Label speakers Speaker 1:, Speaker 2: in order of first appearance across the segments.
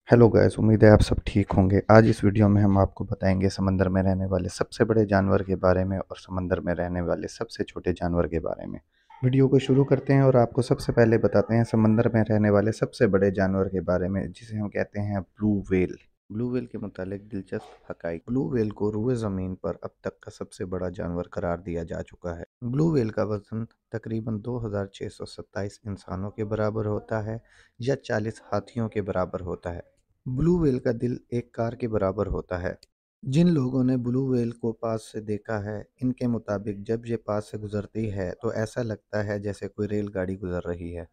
Speaker 1: Hello guys, उम्मीद है आप सब ठीक होंगे। आज इस वीडियो में हम आपको बताएंगे समंदर में रहने वाले सबसे बड़े जानवर के बारे में और समंदर में रहने वाले सबसे छोटे जानवर के बारे में। वीडियो को शुरू करते हैं और आपको सबसे पहले बताते हैं समंदर में रहने वाले सबसे बड़े जानवर के बारे में, जिसे हम कहते हैं ब्लू व्हेल। ब्लू व्हेल के मुतालिक दिलचस्प हकाइक। ब्लू व्हेल को रुए ज़मीन पर अब तक का सबसे बड़ा जानवर करार दिया जा चुका है। ब्लू व्हेल का वजन तकरीबन 2627 इंसानों के बराबर होता है या 40 हाथियों के बराबर होता है। ब्लू व्हेल का दिल एक कार के बराबर होता है। जिन लोगों ने ब्लू व्हेल को पास से देखा है, इनके मुताबिक जब ये पास से गुजरती है तो ऐसा लगता है जैसे कोई रेलगाड़ी गुजर रही है।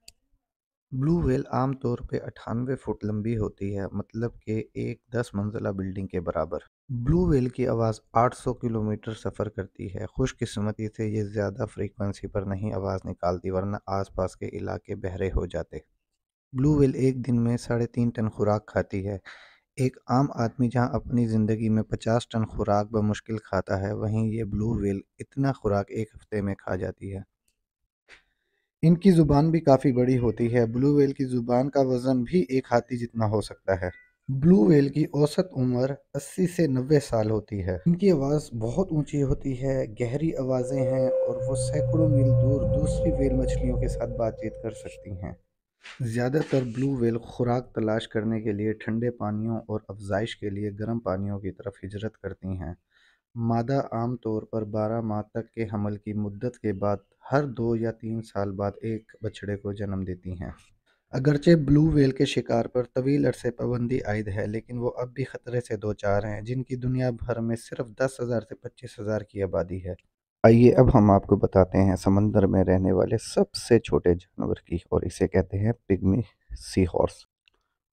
Speaker 1: ब्लू व्हेल आम तौर पे 98 फुट लंबी होती है, मतलब कि एक 10 मंजिला बिल्डिंग के बराबर। ब्लू व्हेल की आवाज़ 800 किलोमीटर सफ़र करती है। खुशकिस्मती से ये ज़्यादा फ्रीक्वेंसी पर नहीं आवाज़ निकालती, वरना आसपास के इलाके बहरे हो जाते। ब्लू व्हेल एक दिन में 3.5 टन खुराक खाती है। एक आम आदमी जहां अपनी ज़िंदगी में 50 टन खुराक बमुश्किल खाता है, वहीं ये ब्लू व्हेल इतना खुराक एक हफ्ते में खा जाती है। इनकी ज़ुबान भी काफ़ी बड़ी होती है। ब्लू व्हेल की ज़ुबान का वज़न भी एक हाथी जितना हो सकता है। ब्लू व्हेल की औसत उम्र 80 से 90 साल होती है। इनकी आवाज़ बहुत ऊंची होती है, गहरी आवाज़ें हैं और वो सैकड़ों मील दूर दूसरी व्हेल मछलियों के साथ बातचीत कर सकती हैं। ज़्यादातर ब्लू व्हेल खुराक तलाश करने के लिए ठंडे पानियों और अफज़ाइश के लिए गर्म पानियों की तरफ हिजरत करती हैं। मादा आम तौर पर 12 माह तक के हमल की मुद्दत के बाद हर 2 या 3 साल बाद एक बछड़े को जन्म देती हैं। अगरचे ब्लू व्हेल के शिकार पर तवील अरसे पाबंदी आयद है, लेकिन वो अब भी खतरे से दो चार हैं, जिनकी दुनिया भर में सिर्फ 10,000 से 25,000 की आबादी है। आइए अब हम आपको बताते हैं समंदर में रहने वाले सबसे छोटे जानवर की, और इसे कहते हैं पिग्मी सी हॉर्स।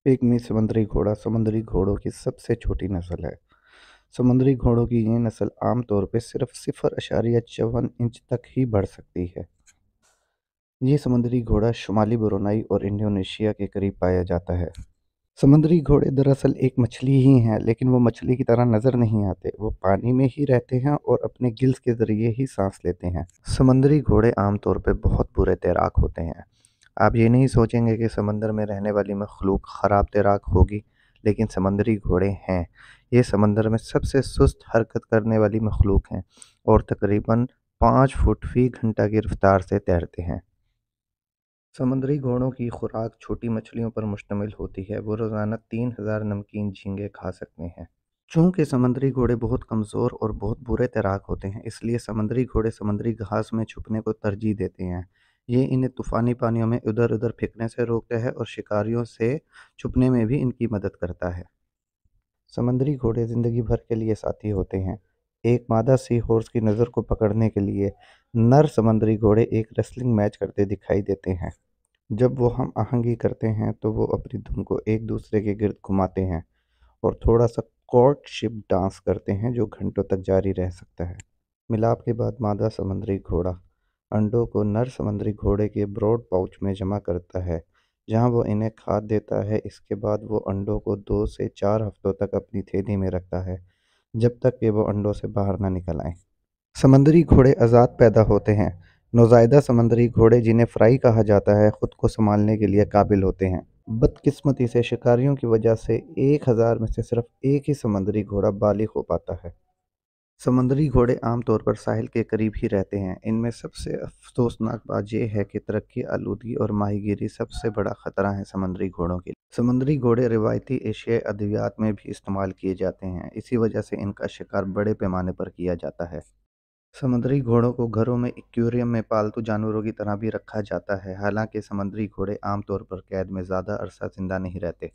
Speaker 1: पिग्मी समुद्री घोड़ा समुद्री घोड़ों की सबसे छोटी नस्ल है। समुद्री घोड़ों की ये नस्ल आमतौर पर सिर्फ 0.54 इंच तक ही बढ़ सकती है। ये समुद्री घोड़ा शुमाली ब्रुनाई और इंडोनेशिया के करीब पाया जाता है। समुद्री घोड़े दरअसल एक मछली ही हैं, लेकिन वो मछली की तरह नज़र नहीं आते। वो पानी में ही रहते हैं और अपने गिल्स के ज़रिए ही सांस लेते हैं। समुद्री घोड़े आमतौर पर बहुत बुरे तैराक होते हैं। आप ये नहीं सोचेंगे कि समंदर में रहने वाली मखलूक ख़राब तैराक होगी, लेकिन समंदरी घोड़े हैं। ये समंदर में सबसे सुस्त हरकत करने वाली मखलूक हैं और तकरीबन 5 फुट फी घंटा की रफ्तार से तैरते हैं। समुद्री घोड़ों की खुराक छोटी मछलियों पर मुश्तमिल होती है। वो रोज़ाना 3,000 नमकीन झींगे खा सकते हैं। चूँकि समुद्री घोड़े बहुत कमज़ोर और बहुत बुरे तैराक होते हैं, इसलिए समुद्री घोड़े समुद्री घास में छुपने को तरजीह देते हैं। ये इन्हें तूफ़ानी पानियों में इधर उधर फेंकने से रोकता है और शिकारियों से छुपने में भी इनकी मदद करता है। समुद्री घोड़े ज़िंदगी भर के लिए साथी होते हैं। एक मादा सी हॉर्स की नज़र को पकड़ने के लिए नर समुद्री घोड़े एक रेसलिंग मैच करते दिखाई देते हैं। जब वो हम आहंगी करते हैं तो वो अपनी धुन को एक दूसरे के गिर्द घुमाते हैं और थोड़ा सा कोर्टशिप डांस करते हैं, जो घंटों तक जारी रह सकता है। मिलाप के बाद मादा समुद्री घोड़ा अंडों को नर समुद्री घोड़े के ब्रॉड पाउच में जमा करता है, जहां वो इन्हें खाद देता है। इसके बाद वो अंडों को 2 से 4 हफ्तों तक अपनी थैली में रखता है, जब तक कि वो अंडों से बाहर ना निकल आए। समंदरी घोड़े आज़ाद पैदा होते हैं। नौज़ायदा समंदरी घोड़े, जिन्हें फ्राई कहा जाता है, खुद को संभालने के लिए काबिल होते हैं। बदकिस्मती से शिकारियों की वजह से 1000 में से सिर्फ एक ही समंदरी घोड़ा बालिग हो पाता है। समंदरी घोड़े आमतौर पर साहिल के करीब ही रहते हैं। इनमें सबसे अफसोसनाक बात यह है कि तरक्की, आलूदगी और माहीगीरी सबसे बड़ा खतरा है समंदरी घोड़ों के लिए। समंदरी घोड़े रिवायती एशियाई अद्वियात में भी इस्तेमाल किए जाते हैं। इसी वजह से इनका शिकार बड़े पैमाने पर किया जाता है। समुद्री घोड़ों को घरों में एक्वेरियम में पालतू जानवरों की तरह भी रखा जाता है। हालांकि समुद्री घोड़े आमतौर पर कैद में ज़्यादा अरसा जिंदा नहीं रहते।